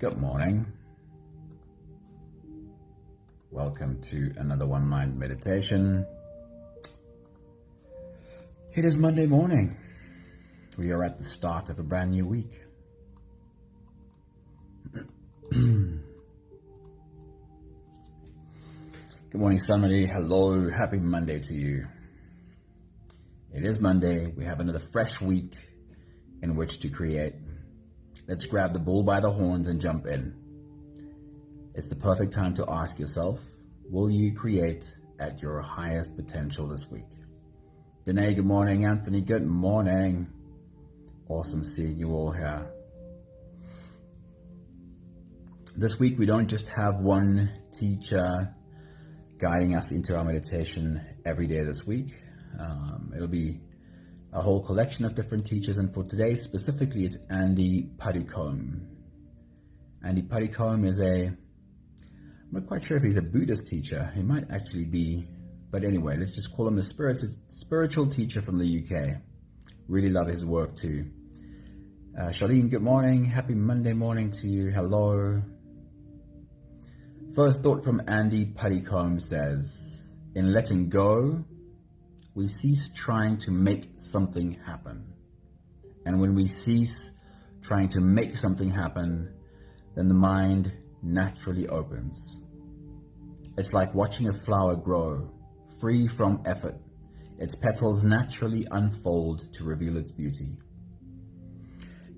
Good morning. Welcome to another One Mind meditation. It is Monday morning. We are at the start of a brand new week. Good morning, somebody. Hello. Happy Monday to you. It is Monday. We have another fresh week in which to create. Let's grab the bull by the horns and jump in. It's the perfect time to ask yourself, will you create at your highest potential this week? Danae, good morning. Anthony, good morning. Awesome seeing you all here. This week, we don't just have one teacher guiding us into our meditation every day this week. It'll be a whole collection of different teachers, and for today specifically, it's Andy Puddicombe. Andy Puddicombe is I'm not quite sure if he's a Buddhist teacher. He might actually be, but anyway, let's just call him a spiritual teacher from the UK. Really love his work too. Charlene, good morning. Happy Monday morning to you. Hello. First thought from Andy Puddicombe says, in letting go, we cease trying to make something happen. And when we cease trying to make something happen, then the mind naturally opens. It's like watching a flower grow, free from effort. Its petals naturally unfold to reveal its beauty.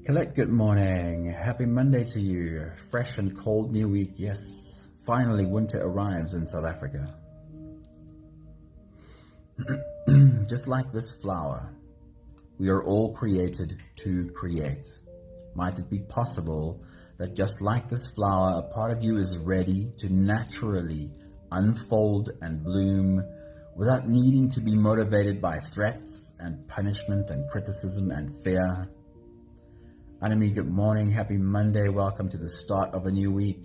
Colette, good morning. Happy Monday to you. Fresh and cold new week. Yes, finally winter arrives in South Africa. Just like this flower, we are all created to create. Might it be possible that just like this flower, a part of you is ready to naturally unfold and bloom without needing to be motivated by threats and punishment and criticism and fear? Anami, good morning. Happy Monday. Welcome to the start of a new week.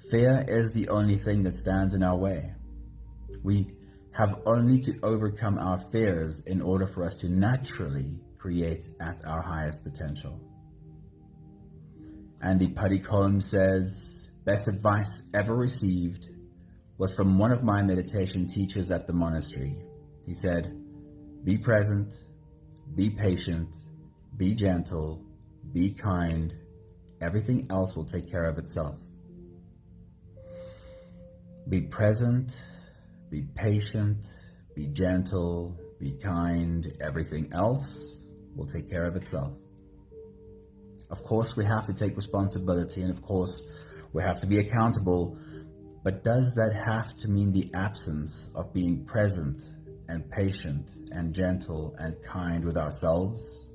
Fear is the only thing that stands in our way. We have only to overcome our fears in order for us to naturally create at our highest potential. Andy Puddicombe says, best advice ever received was from one of my meditation teachers at the monastery. He said, be present, be patient, be gentle, be kind. Everything else will take care of itself. Be present, be patient, be gentle, be kind. Everything else will take care of itself. Of course, we have to take responsibility, and of course, we have to be accountable. But does that have to mean the absence of being present and patient and gentle and kind with ourselves?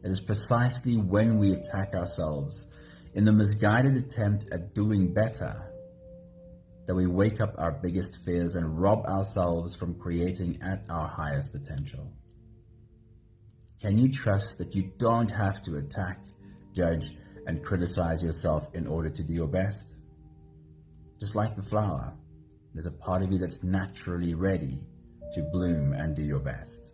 It is precisely when we attack ourselves in the misguided attempt at doing better that we wake up our biggest fears and rob ourselves from creating at our highest potential. Can you trust that you don't have to attack, judge, and criticize yourself in order to do your best? Just like the flower, there's a part of you that's naturally ready to bloom and do your best.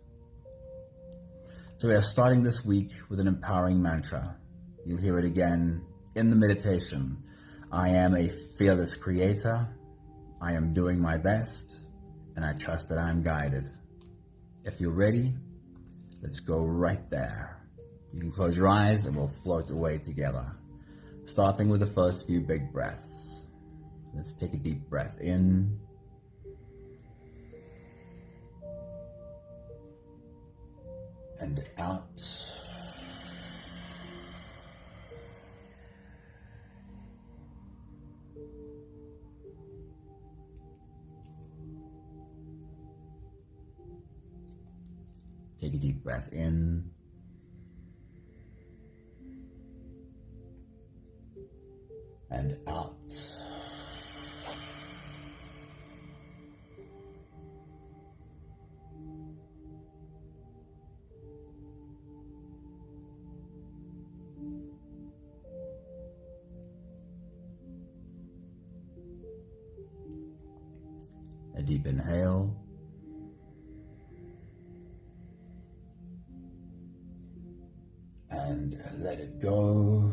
So we are starting this week with an empowering mantra. You'll hear it again in the meditation. I am a fearless creator. I am doing my best, and I trust that I am guided. If you're ready, let's go right there. You can close your eyes and we'll float away together, starting with the first few big breaths. Let's take a deep breath in and out. Take a deep breath in and out. A deep inhale. and let it go.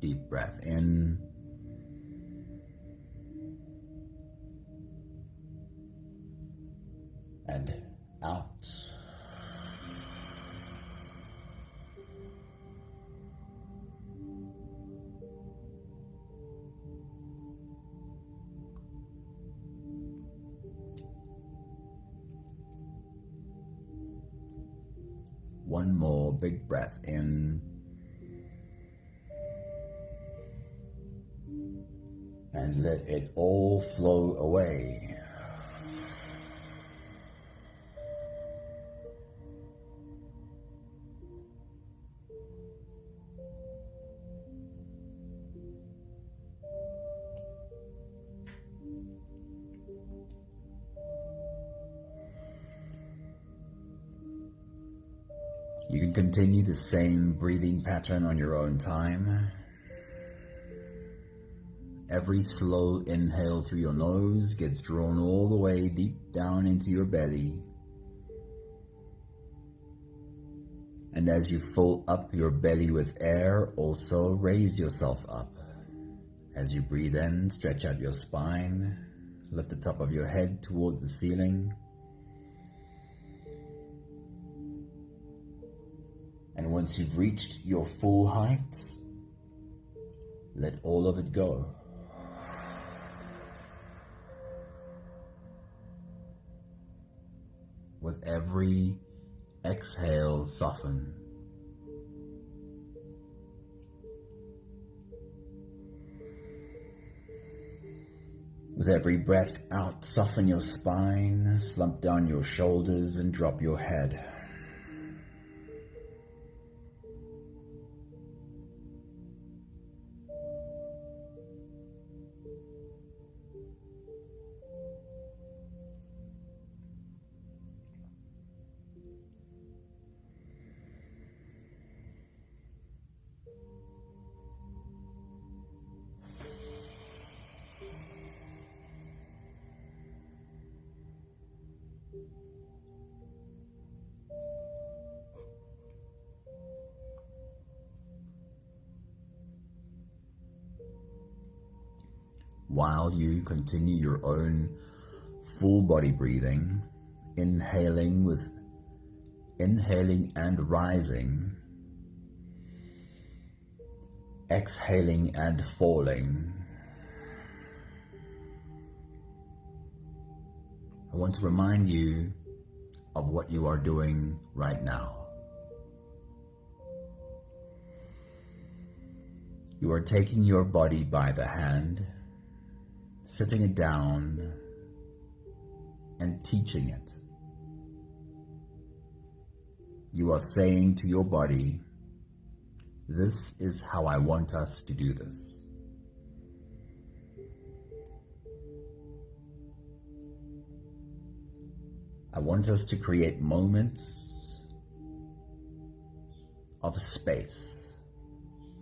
Deep breath in. And out. One more big breath in. And let it all flow away. You can continue the same breathing pattern on your own time. Every slow inhale through your nose gets drawn all the way deep down into your belly. And as you fill up your belly with air, also raise yourself up. As you breathe in, stretch out your spine, lift the top of your head toward the ceiling. And once you've reached your full height, let all of it go. With every exhale, soften. With every breath out, soften your spine, slump down your shoulders, and drop your head. While you continue your own full body breathing, inhaling and rising, exhaling and falling, I want to remind you of what you are doing right now. You are taking your body by the hand, sitting it down, and teaching it. You are saying to your body, this is how I want us to do this. I want us to create moments of space,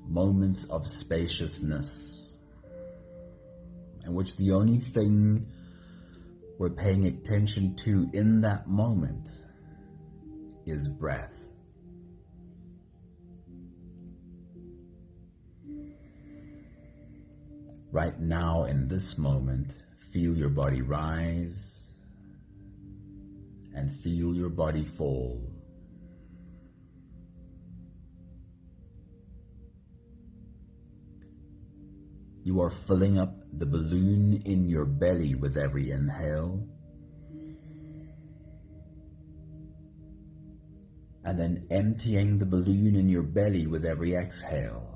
moments of spaciousness, in which the only thing we're paying attention to in that moment is breath. Right now, in this moment, feel your body rise and feel your body fall. You are filling up the balloon in your belly with every inhale, and then emptying the balloon in your belly with every exhale.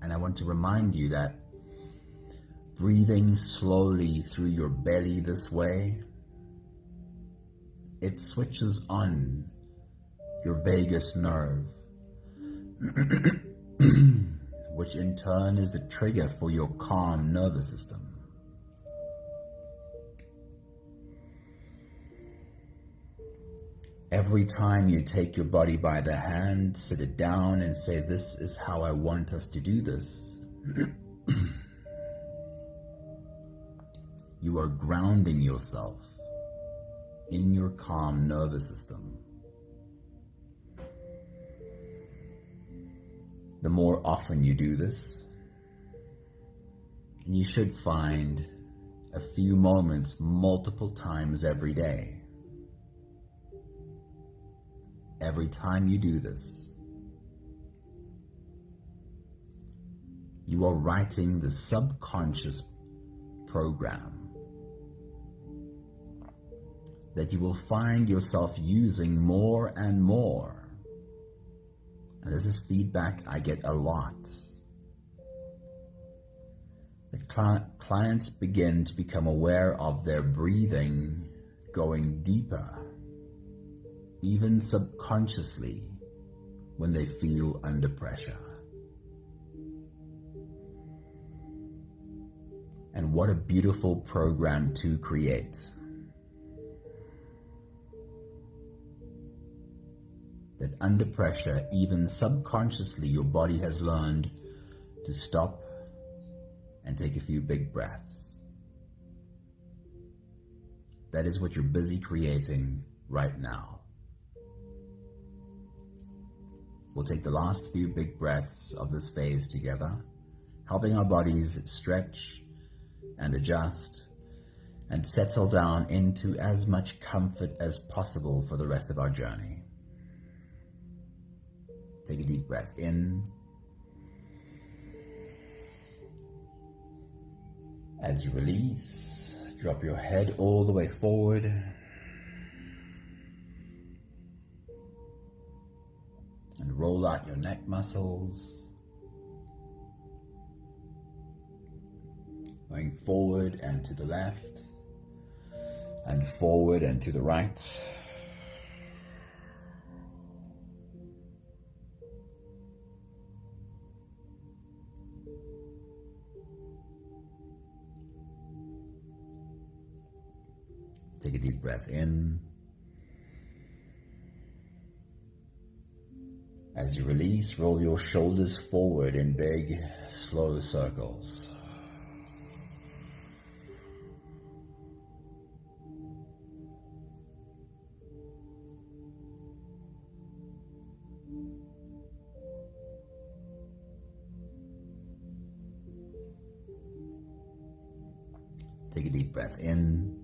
And I want to remind you that breathing slowly through your belly this way, it switches on your vagus nerve, which in turn is the trigger for your calm nervous system. Every time you take your body by the hand, sit it down and say, "This is how I want us to do this." You are grounding yourself in your calm nervous system. The more often you do this, and you should find a few moments multiple times every day. Every time you do this, you are writing the subconscious program that you will find yourself using more and more. And this is feedback I get a lot. That clients begin to become aware of their breathing going deeper, even subconsciously, when they feel under pressure. And what a beautiful program to create. That under pressure, even subconsciously, your body has learned to stop and take a few big breaths. That is what you're busy creating right now. We'll take the last few big breaths of this phase together, helping our bodies stretch and adjust and settle down into as much comfort as possible for the rest of our journey. Take a deep breath in. As you release, drop your head all the way forward. And roll out your neck muscles. Going forward and to the left, and forward and to the right. Take a deep breath in. As you release, roll your shoulders forward in big, slow circles. Take a deep breath in.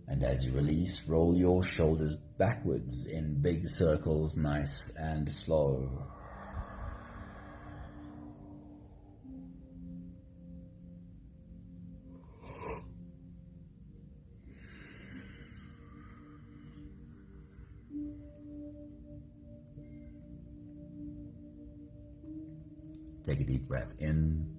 And as you release, roll your shoulders backwards in big circles, nice and slow. Take a deep breath in.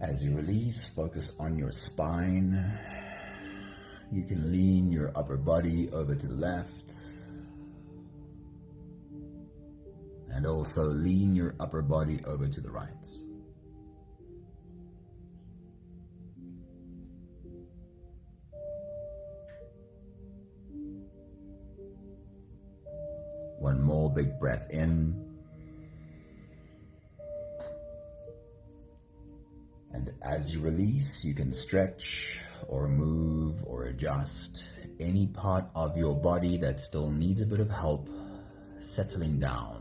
As you release, focus on your spine. You can lean your upper body over to the left. And also lean your upper body over to the right. One more big breath in. And as you release, you can stretch or move or adjust any part of your body that still needs a bit of help settling down.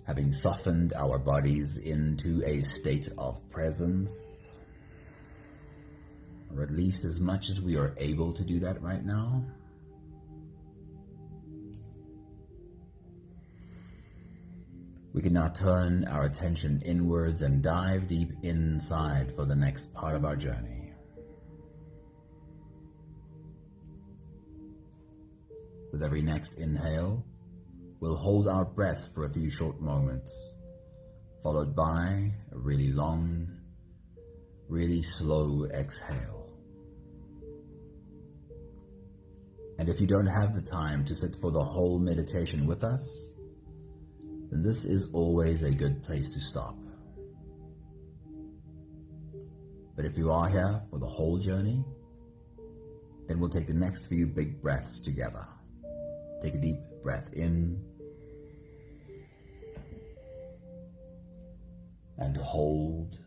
Having softened our bodies into a state of presence, or at least as much as we are able to do that right now, we can now turn our attention inwards and dive deep inside for the next part of our journey. With every next inhale, we'll hold our breath for a few short moments, followed by a really long, Really slow exhale. And if you don't have the time to sit for the whole meditation with us, then this is always a good place to stop. But if you are here for the whole journey, then we'll take the next few big breaths together. Take a deep breath in and hold.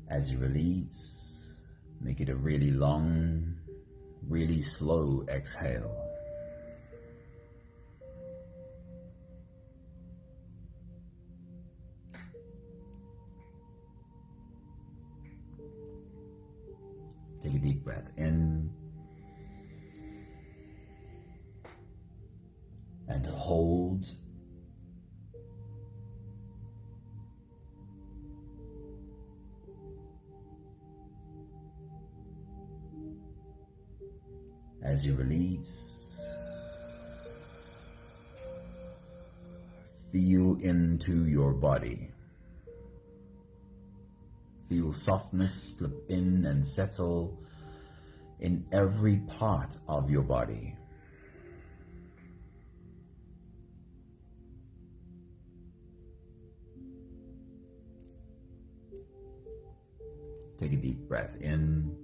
As you release, make it a really long, really slow exhale. Take a deep breath in and hold. As you release, feel into your body. Feel softness slip in and settle in every part of your body. Take a deep breath in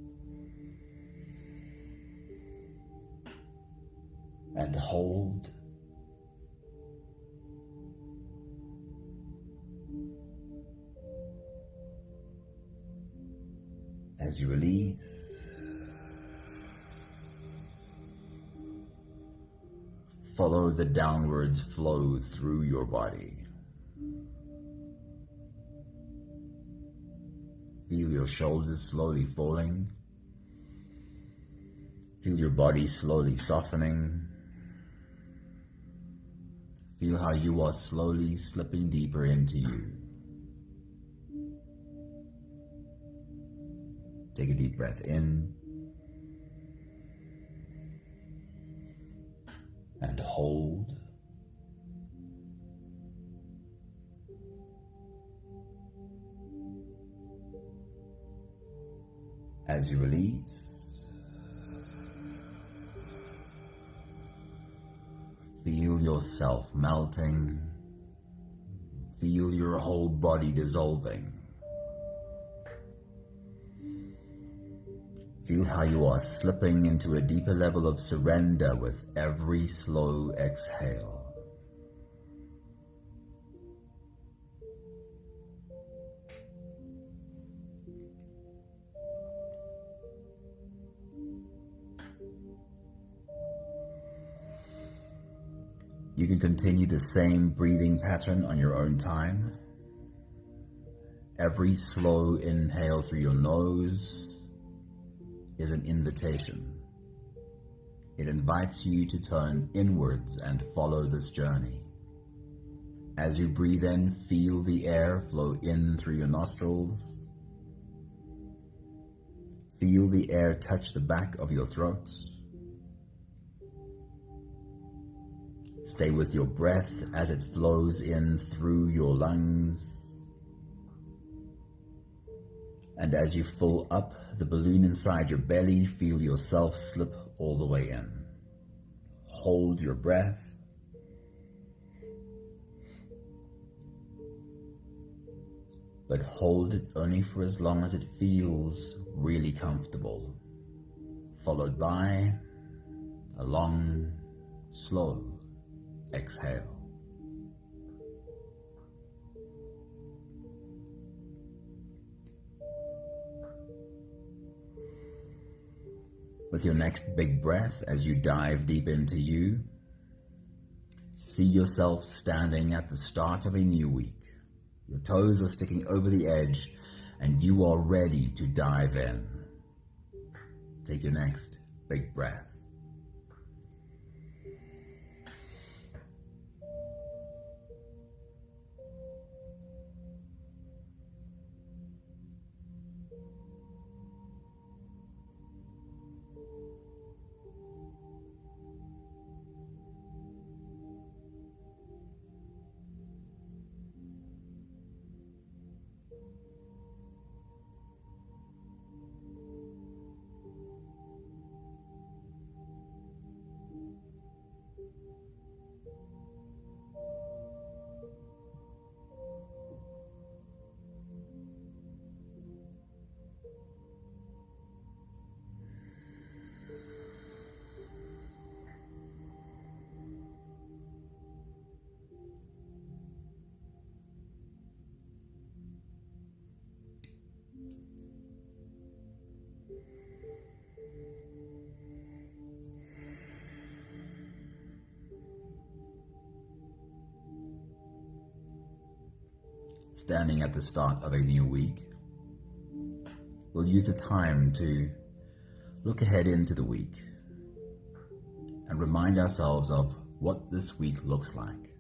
and hold. As you release, follow the downwards flow through your body. Feel your shoulders slowly falling. Feel your body slowly softening. Feel how you are slowly slipping deeper into you. Take a deep breath in and hold. As you release, feel yourself melting. Feel your whole body dissolving. Feel how you are slipping into a deeper level of surrender with every slow exhale. You can continue the same breathing pattern on your own time. Every slow inhale through your nose is an invitation. It invites you to turn inwards and follow this journey. As you breathe in, feel the air flow in through your nostrils. Feel the air touch the back of your throat. Stay with your breath as it flows in through your lungs. And as you fill up the balloon inside your belly, feel yourself slip all the way in. Hold your breath. But hold it only for as long as it feels really comfortable. Followed by a long, slow exhale. With your next big breath, as you dive deep into you, see yourself standing at the start of a new week. Your toes are sticking over the edge, and you are ready to dive in. Take your next big breath. Standing at the start of a new week, we'll use the time to look ahead into the week and remind ourselves of what this week looks like.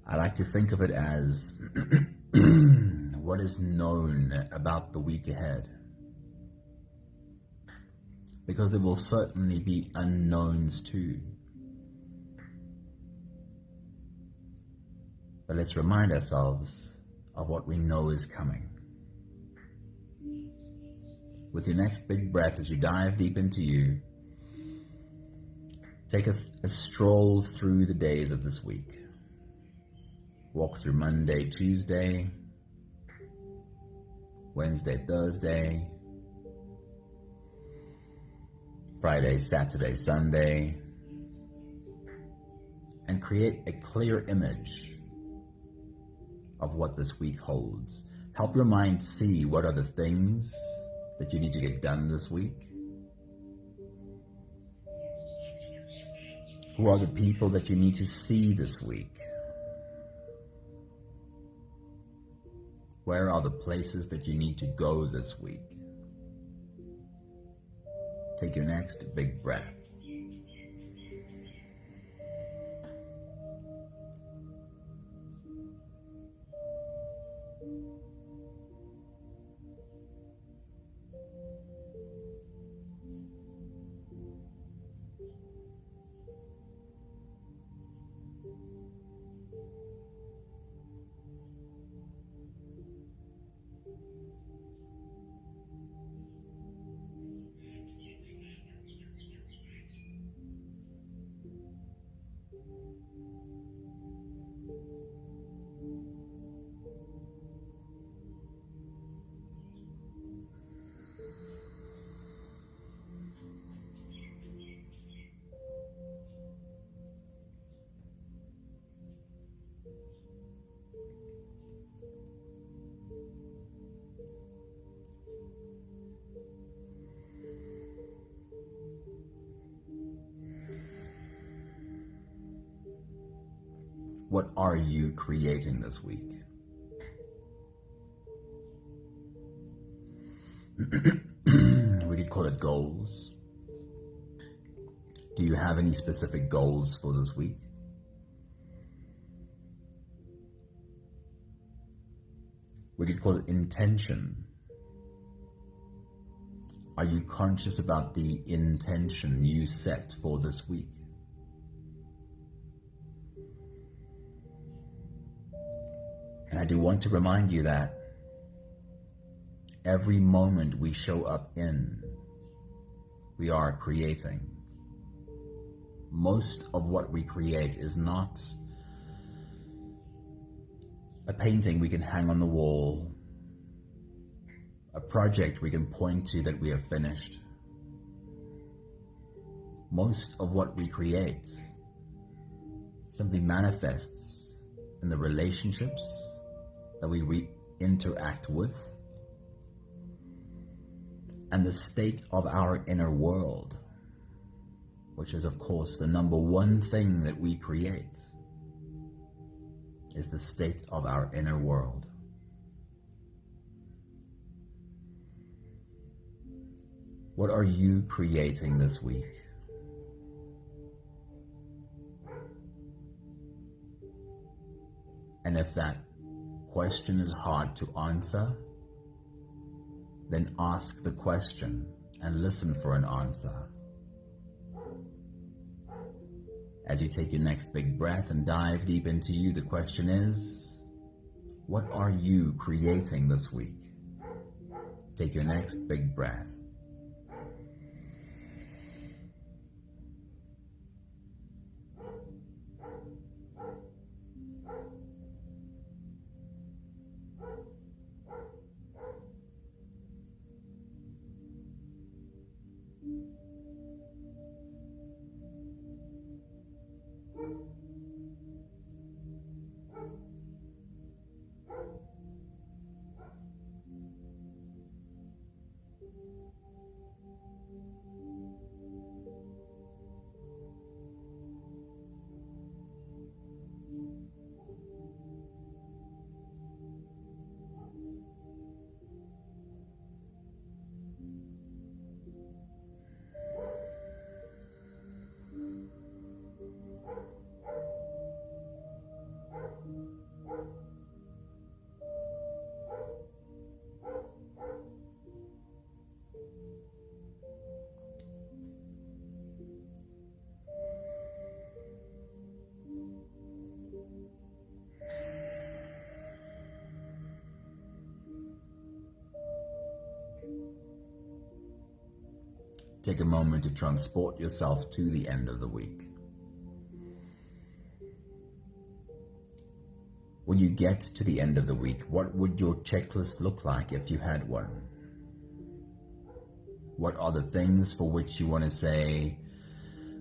I like to think of it as what is known about the week ahead, because there will certainly be unknowns too. But let's remind ourselves of what we know is coming. With your next big breath, as you dive deep into you, take a stroll through the days of this week. Walk through Monday, Tuesday, Wednesday, Thursday, Friday, Saturday, Sunday, and create a clear image of what this week holds. Help your mind see what are the things that you need to get done this week. Who are the people that you need to see this week? Where are the places that you need to go this week? Take your next big breath. What are you creating this week? We could call it goals. Do you have any specific goals for this week? We could call it intention. Are you conscious about the intention you set for this week? And I do want to remind you that every moment we show up in, we are creating. Most of what we create is not a painting we can hang on the wall, a project we can point to that we have finished. Most of what we create simply manifests in the relationships that we interact with and the state of our inner world, which is of course the number one thing that we create, is the state of our inner world. What are you creating this week? And if that question is hard to answer, then ask the question and listen for an answer. As you take your next big breath and dive deep into you, the question is, what are you creating this week? Take your next big breath. Take a moment to transport yourself to the end of the week. When you get to the end of the week, what would your checklist look like if you had one? What are the things for which you want to say,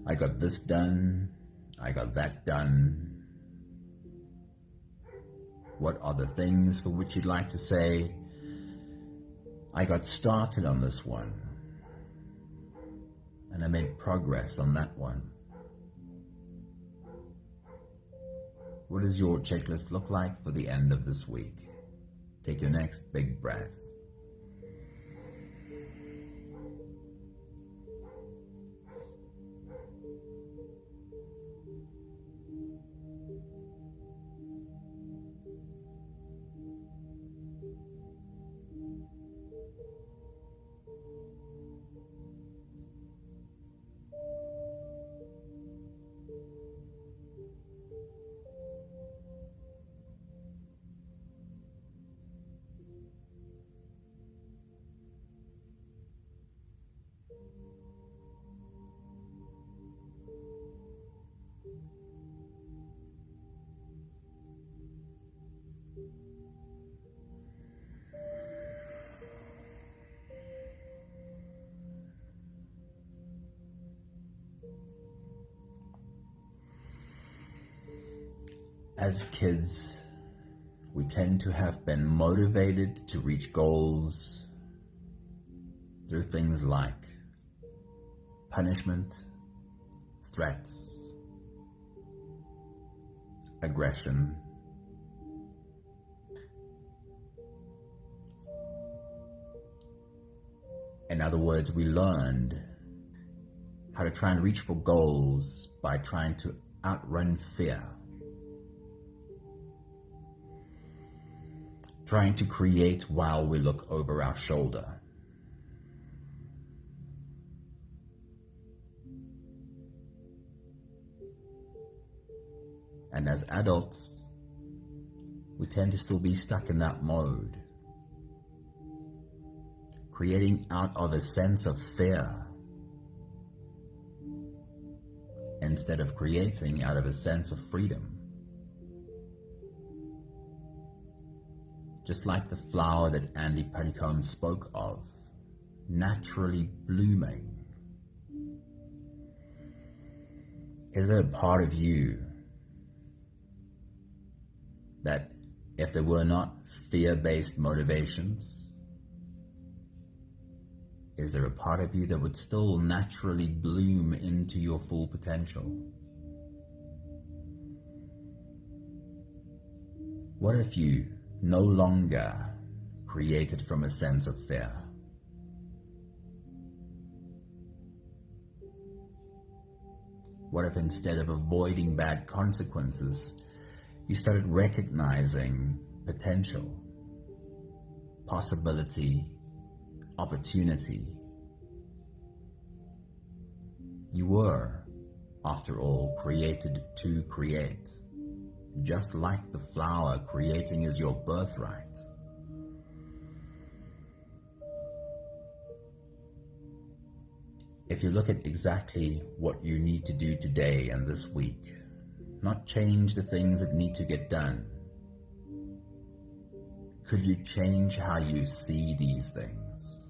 I got this done, I got that done? What are the things for which you'd like to say, I got started on this one, and I made progress on that one? What does your checklist look like for the end of this week? Take your next big breath. As kids, we tend to have been motivated to reach goals through things like punishment, threats, aggression. In other words, we learned how to try and reach for goals by trying to outrun fear. Trying to create while we look over our shoulder. And as adults, we tend to still be stuck in that mode, creating out of a sense of fear instead of creating out of a sense of freedom. Just like the flower that Andy Puddicombe spoke of, naturally blooming. Is there a part of you that, if there were not fear-based motivations, is there a part of you that would still naturally bloom into your full potential? What if you no longer created from a sense of fear? What if instead of avoiding bad consequences, you started recognizing potential, possibility, opportunity? You were, after all, created to create. Just like the flower, creating is your birthright. If you look at exactly what you need to do today and this week, not change the things that need to get done, could you change how you see these things?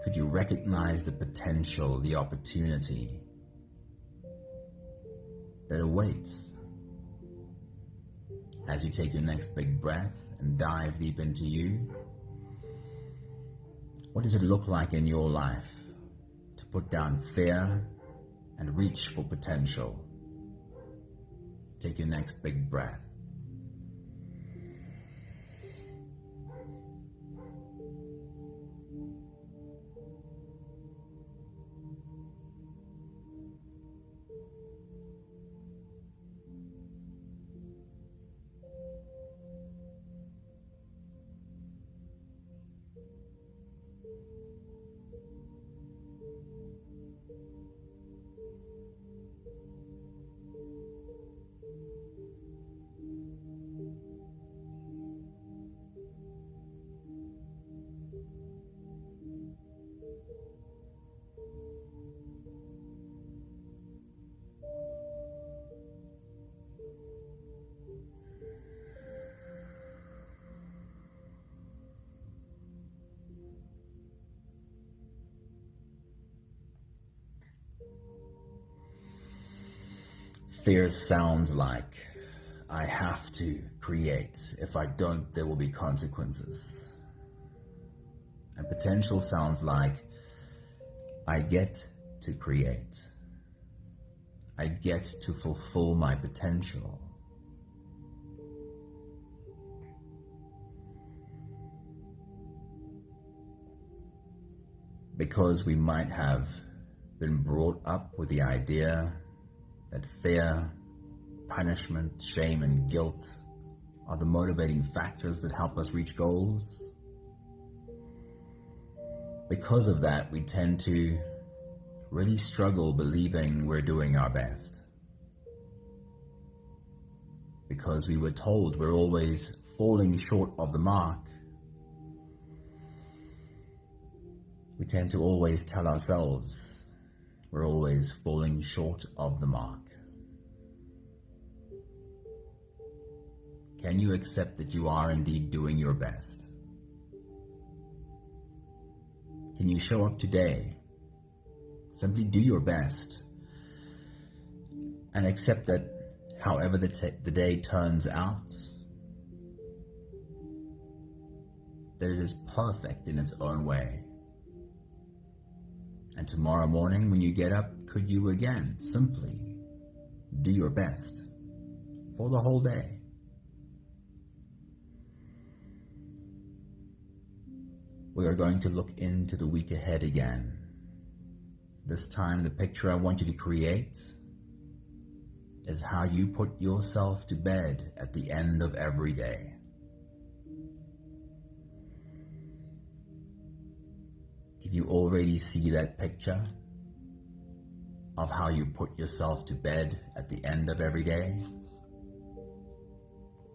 Could you recognize the potential, the opportunity that awaits as you take your next big breath and dive deep into you? What does it look like in your life to put down fear and reach for potential? Take your next big breath. fear sounds like I have to create. If I don't, there will be consequences. And potential sounds like I get to create. I get to fulfill my potential. Because we might have been brought up with the idea that fear, punishment, shame, and guilt are the motivating factors that help us reach goals. Because of that, we tend to really struggle believing we're doing our best. Because we were told we're always falling short of the mark, we tend to always tell ourselves we're always falling short of the mark. Can you accept that you are indeed doing your best? Can you show up today? Simply do your best and accept that however the day turns out, that it is perfect in its own way. And tomorrow morning when you get up, could you again simply do your best for the whole day? We are going to look into the week ahead again. This time the picture I want you to create is how you put yourself to bed at the end of every day. Can you already see that picture of how you put yourself to bed at the end of every day?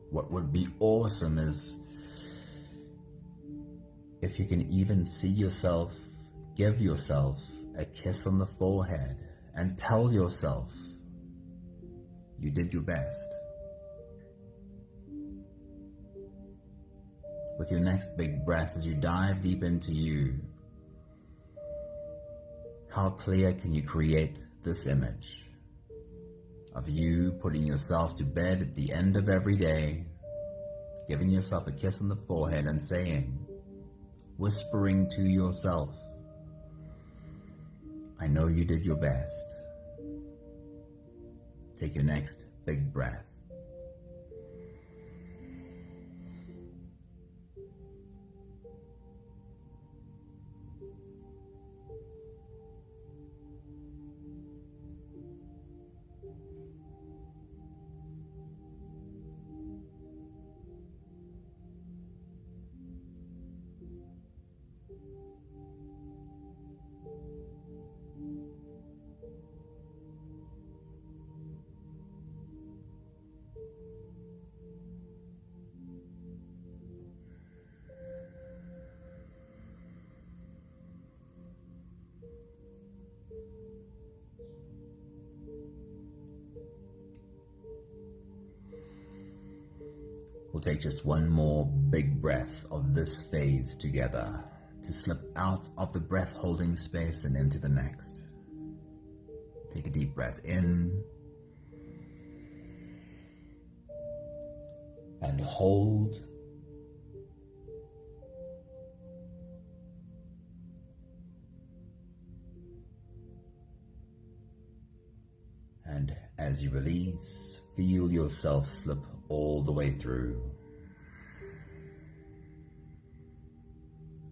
What would be awesome is if you can even see yourself, give yourself a kiss on the forehead and tell yourself you did your best. With your next big breath, as you dive deep into you, how clear can you create this image of you putting yourself to bed at the end of every day, giving yourself a kiss on the forehead and saying, whispering to yourself, I know you did your best. Take your next big breath. We'll take just one more big breath of this phase together to slip out of the breath holding space and into the next. Take a deep breath in and hold. And as you release, feel yourself slip all the way through.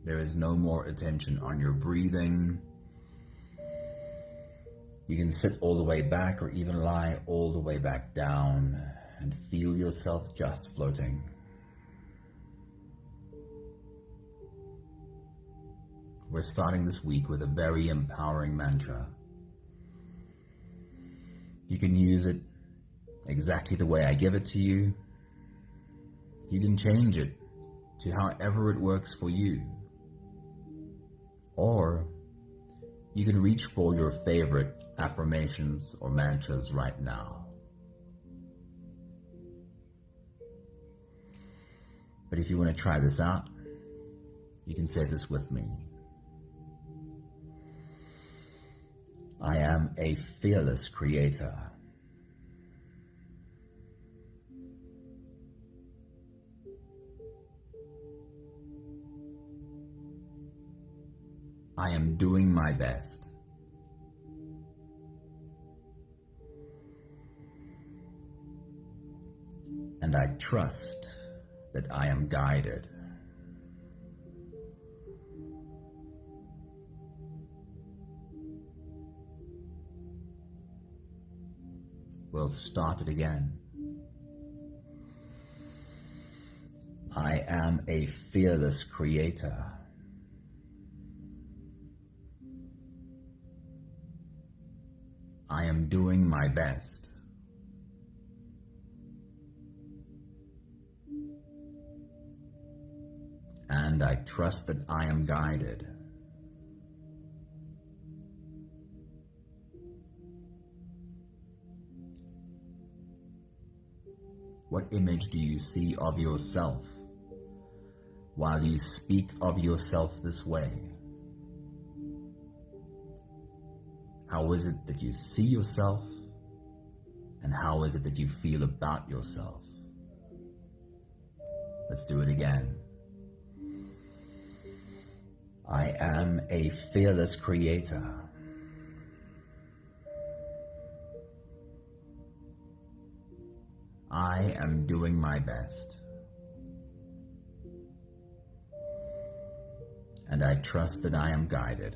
There is no more attention on your breathing. You can sit all the way back or even lie all the way back down and feel yourself just floating. We're starting this week with a very empowering mantra. You can use it exactly the way I give it to you. You can change it to however it works for you. Or you can reach for your favorite affirmations or mantras right now. But if you want to try this out, you can say this with me. I am a fearless creator. I am doing my best. And I trust that I am guided. We'll start it again. I am a fearless creator. I am doing my best. And I trust that I am guided. What image do you see of yourself while you speak of yourself this way? How is it that you see yourself, and how is it that you feel about yourself? Let's do it again. I am a fearless creator. I am doing my best. And I trust that I am guided.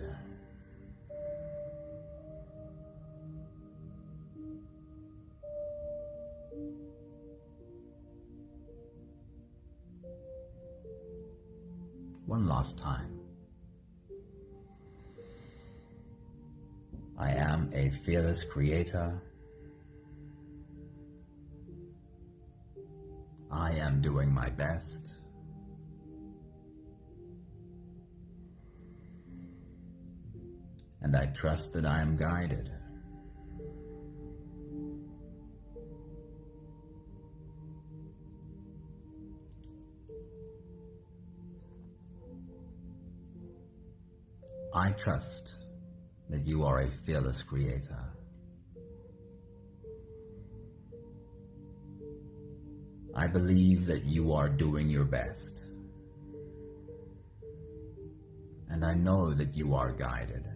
One last time. I am a fearless creator. I am doing my best. And I trust that I am guided. I trust that you are a fearless creator. I believe that you are doing your best. And I know that you are guided.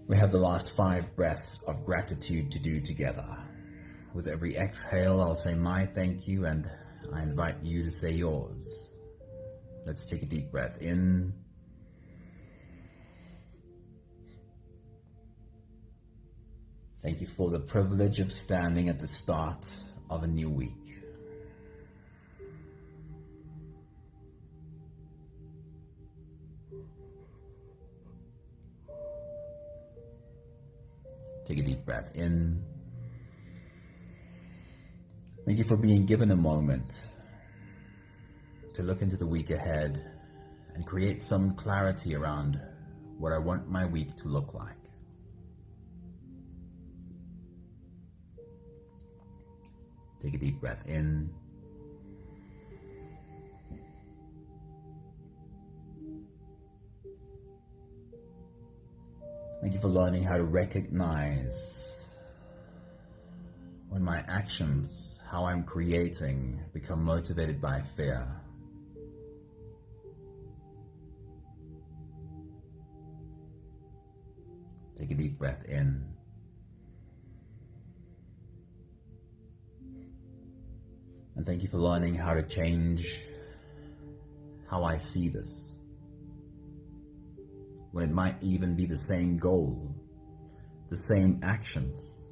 We have the last 5 breaths of gratitude to do together. With every exhale, I'll say my thank you, and I invite you to say yours. Let's take a deep breath in. Thank you for the privilege of standing at the start of a new week. Take a deep breath in. Thank you for being given a moment to look into the week ahead and create some clarity around what I want my week to look like. Take a deep breath in. Thank you for learning how to recognize when my actions, how I'm creating, become motivated by fear. Take a deep breath in. And thank you for learning how to change how I see this. When it might even be the same goal, the same actions,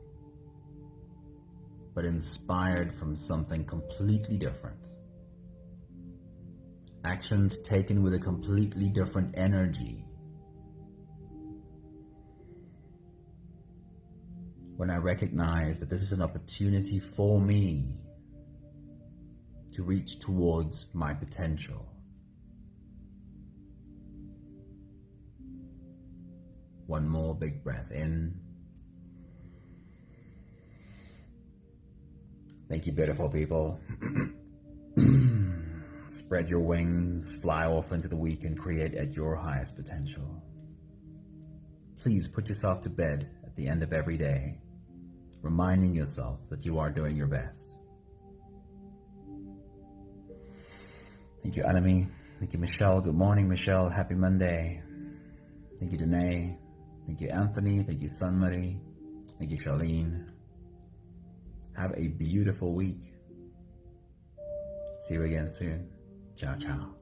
but inspired from something completely different. Actions taken with a completely different energy. When I recognize that this is an opportunity for me to reach towards my potential. One more big breath in. Thank you, beautiful people. Spread your wings, fly off into the week, and create at your highest potential. Please put yourself to bed at the end of every day, reminding yourself that you are doing your best. Thank you, Anami. Thank you, Michelle. Good morning, Michelle. Happy Monday. Thank you, Danae. Thank you, Anthony. Thank you, Sunmarie. Thank you, Charlene. Have a beautiful week. See you again soon. Ciao, ciao.